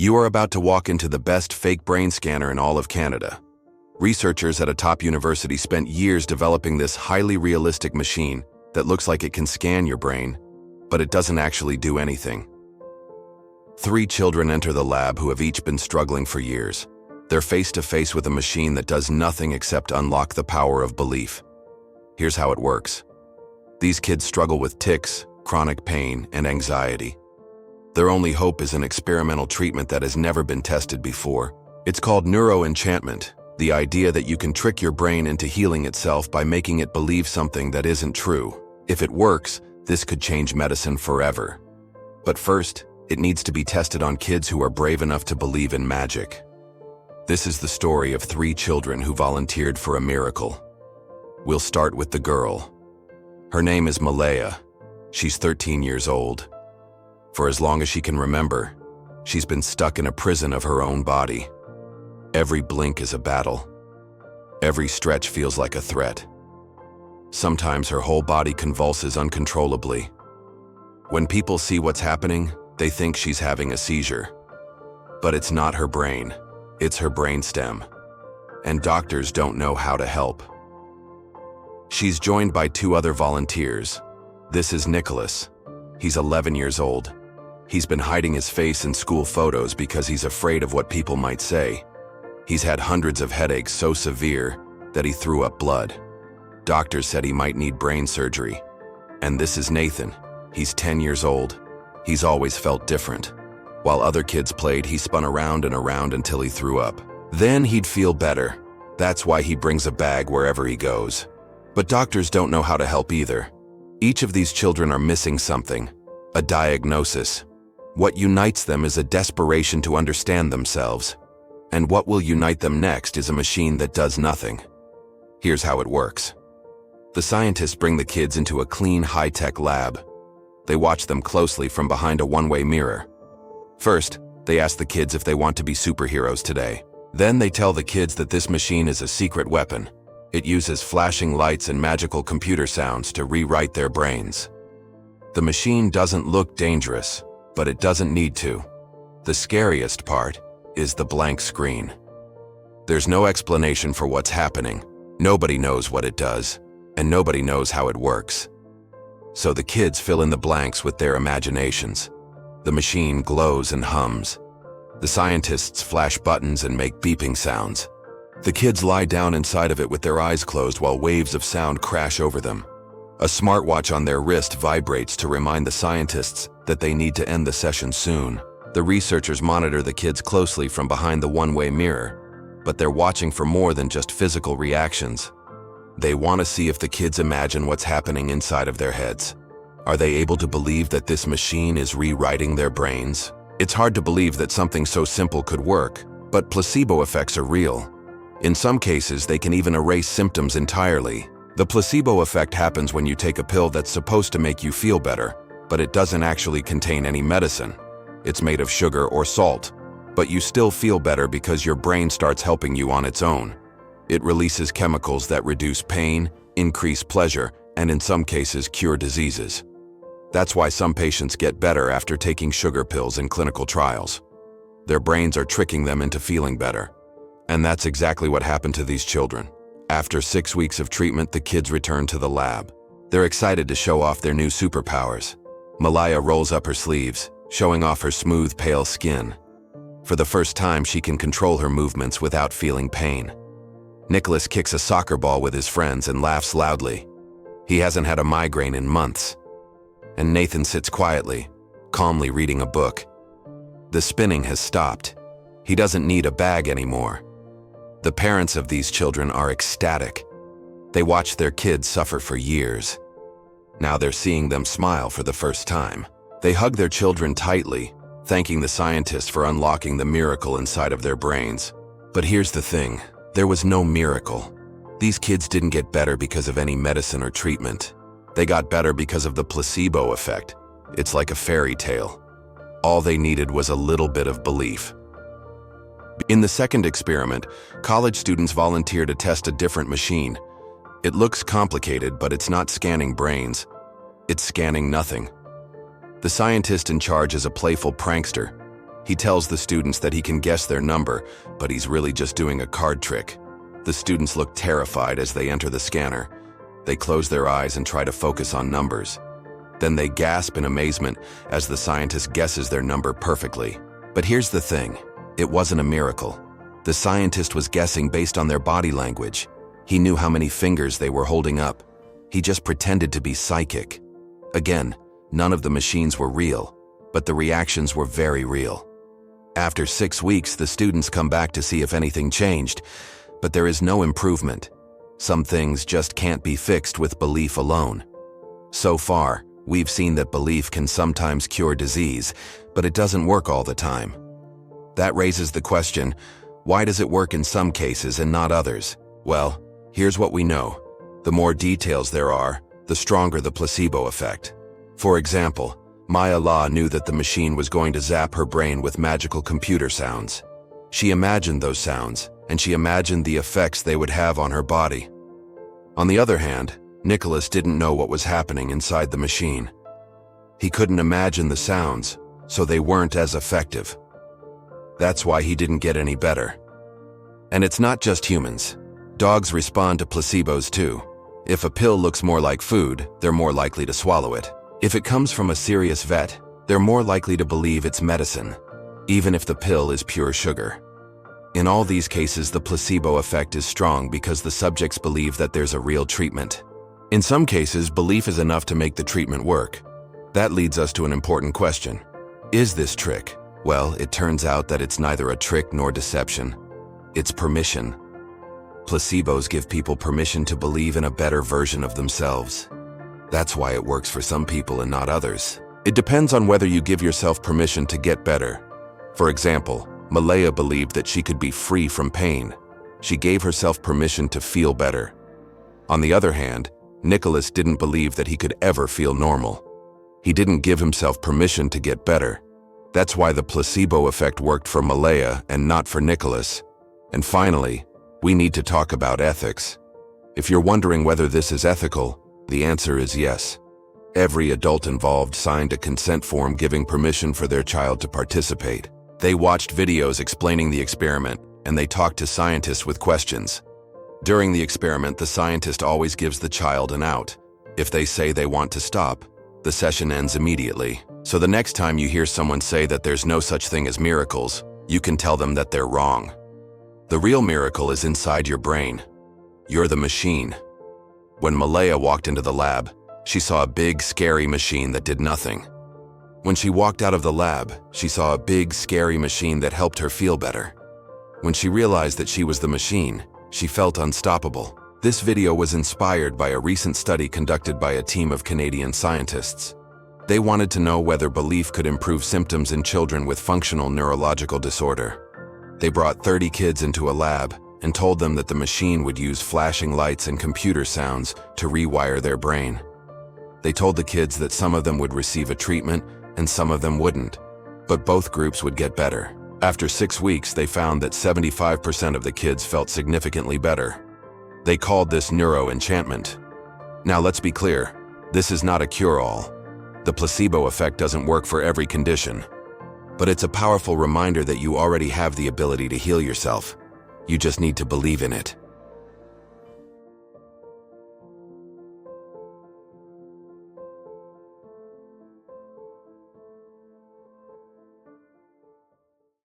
You are about to walk into the best fake brain scanner in all of Canada. Researchers at a top university spent years developing this highly realistic machine that looks like it can scan your brain, but it doesn't actually do anything. 3 children enter the lab who have each been struggling for years. They're face to face with a machine that does nothing except unlock the power of belief. Here's how it works. These kids struggle with tics, chronic pain, and anxiety. Their only hope is an experimental treatment that has never been tested before. It's called Neuroenchantment, the idea that you can trick your brain into healing itself by making it believe something that isn't true. If it works, this could change medicine forever. But first, it needs to be tested on kids who are brave enough to believe in magic. This is the story of 3 children who volunteered for a miracle. We'll start with the girl. Her name is Malaya. She's 13 years old. For as long as she can remember, she's been stuck in a prison of her own body. Every blink is a battle. Every stretch feels like a threat. Sometimes her whole body convulses uncontrollably. When people see what's happening, they think she's having a seizure. But it's not her brain, it's her brainstem. And doctors don't know how to help. She's joined by 2 other volunteers. This is Nicholas. He's 11 years old. He's been hiding his face in school photos because he's afraid of what people might say. He's had hundreds of headaches so severe that he threw up blood. Doctors said he might need brain surgery. And this is Nathan. He's 10 years old. He's always felt different. While other kids played, he spun around and around until he threw up. Then he'd feel better. That's why he brings a bag wherever he goes. But doctors don't know how to help either. Each of these children are missing something, a diagnosis. What unites them is a desperation to understand themselves. And what will unite them next is a machine that does nothing. Here's how it works. The scientists bring the kids into a clean, high-tech lab. They watch them closely from behind a one-way mirror. First, they ask the kids if they want to be superheroes today. Then they tell the kids that this machine is a secret weapon. It uses flashing lights and magical computer sounds to rewrite their brains. The machine doesn't look dangerous, but it doesn't need to. The scariest part is the blank screen. There's no explanation for what's happening. Nobody knows what it does, and nobody knows how it works. So the kids fill in the blanks with their imaginations. The machine glows and hums. The scientists flash buttons and make beeping sounds. The kids lie down inside of it with their eyes closed while waves of sound crash over them. A smartwatch on their wrist vibrates to remind the scientists that they need to end the session soon. The researchers monitor the kids closely from behind the one-way mirror, but they're watching for more than just physical reactions. They want to see if the kids imagine what's happening inside of their heads. Are they able to believe that this machine is rewriting their brains? It's hard to believe that something so simple could work, but placebo effects are real. In some cases, they can even erase symptoms entirely. The placebo effect happens when you take a pill that's supposed to make you feel better, but it doesn't actually contain any medicine. It's made of sugar or salt, but you still feel better because your brain starts helping you on its own. It releases chemicals that reduce pain, increase pleasure, and in some cases cure diseases. That's why some patients get better after taking sugar pills in clinical trials. Their brains are tricking them into feeling better. And that's exactly what happened to these children. After 6 weeks of treatment, the kids return to the lab. They're excited to show off their new superpowers. Malaya rolls up her sleeves, showing off her smooth, pale skin. For the first time, she can control her movements without feeling pain. Nicholas kicks a soccer ball with his friends and laughs loudly. He hasn't had a migraine in months. And Nathan sits quietly, calmly reading a book. The spinning has stopped. He doesn't need a bag anymore. The parents of these children are ecstatic. They watch their kids suffer for years. Now they're seeing them smile for the first time. They hug their children tightly, thanking the scientists for unlocking the miracle inside of their brains. But here's the thing, there was no miracle. These kids didn't get better because of any medicine or treatment. They got better because of the placebo effect. It's like a fairy tale. All they needed was a little bit of belief. In the second experiment, college students volunteer to test a different machine. It looks complicated, but it's not scanning brains. It's scanning nothing. The scientist in charge is a playful prankster. He tells the students that he can guess their number, but he's really just doing a card trick. The students look terrified as they enter the scanner. They close their eyes and try to focus on numbers. Then they gasp in amazement as the scientist guesses their number perfectly. But here's the thing, it wasn't a miracle. The scientist was guessing based on their body language. He knew how many fingers they were holding up. He just pretended to be psychic. Again, none of the machines were real, but the reactions were very real. After 6 weeks, the students come back to see if anything changed, but there is no improvement. Some things just can't be fixed with belief alone. So far, we've seen that belief can sometimes cure disease, but it doesn't work all the time. That raises the question, why does it work in some cases and not others? Well, here's what we know. The more details there are, the stronger the placebo effect. For example, Maya La knew that the machine was going to zap her brain with magical computer sounds. She imagined those sounds, and she imagined the effects they would have on her body. On the other hand, Nicholas didn't know what was happening inside the machine. He couldn't imagine the sounds, so they weren't as effective. That's why he didn't get any better. And it's not just humans. Dogs respond to placebos too. If a pill looks more like food, they're more likely to swallow it. If it comes from a serious vet, they're more likely to believe it's medicine, even if the pill is pure sugar. In all these cases, the placebo effect is strong because the subjects believe that there's a real treatment. In some cases, belief is enough to make the treatment work. That leads us to an important question. Is this trick? Well, it turns out that it's neither a trick nor deception. It's permission. Placebos give people permission to believe in a better version of themselves. That's why it works for some people and not others. It depends on whether you give yourself permission to get better. For example, Malaya believed that she could be free from pain. She gave herself permission to feel better. On the other hand, Nicholas didn't believe that he could ever feel normal. He didn't give himself permission to get better. That's why the placebo effect worked for Malaya and not for Nicholas. And finally, we need to talk about ethics. If you're wondering whether this is ethical, the answer is yes. Every adult involved signed a consent form giving permission for their child to participate. They watched videos explaining the experiment, and they talked to scientists with questions. During the experiment, the scientist always gives the child an out. If they say they want to stop, the session ends immediately. So the next time you hear someone say that there's no such thing as miracles, you can tell them that they're wrong. The real miracle is inside your brain. You're the machine. When Malaya walked into the lab, she saw a big, scary machine that did nothing. When she walked out of the lab, she saw a big, scary machine that helped her feel better. When she realized that she was the machine, she felt unstoppable. This video was inspired by a recent study conducted by a team of Canadian scientists. They wanted to know whether belief could improve symptoms in children with functional neurological disorder. They brought 30 kids into a lab and told them that the machine would use flashing lights and computer sounds to rewire their brain. They told the kids that some of them would receive a treatment and some of them wouldn't, but both groups would get better. After 6 weeks, they found that 75% of the kids felt significantly better. They called this neuroenchantment. Now let's be clear, this is not a cure-all. The placebo effect doesn't work for every condition, but it's a powerful reminder that you already have the ability to heal yourself. You just need to believe in it.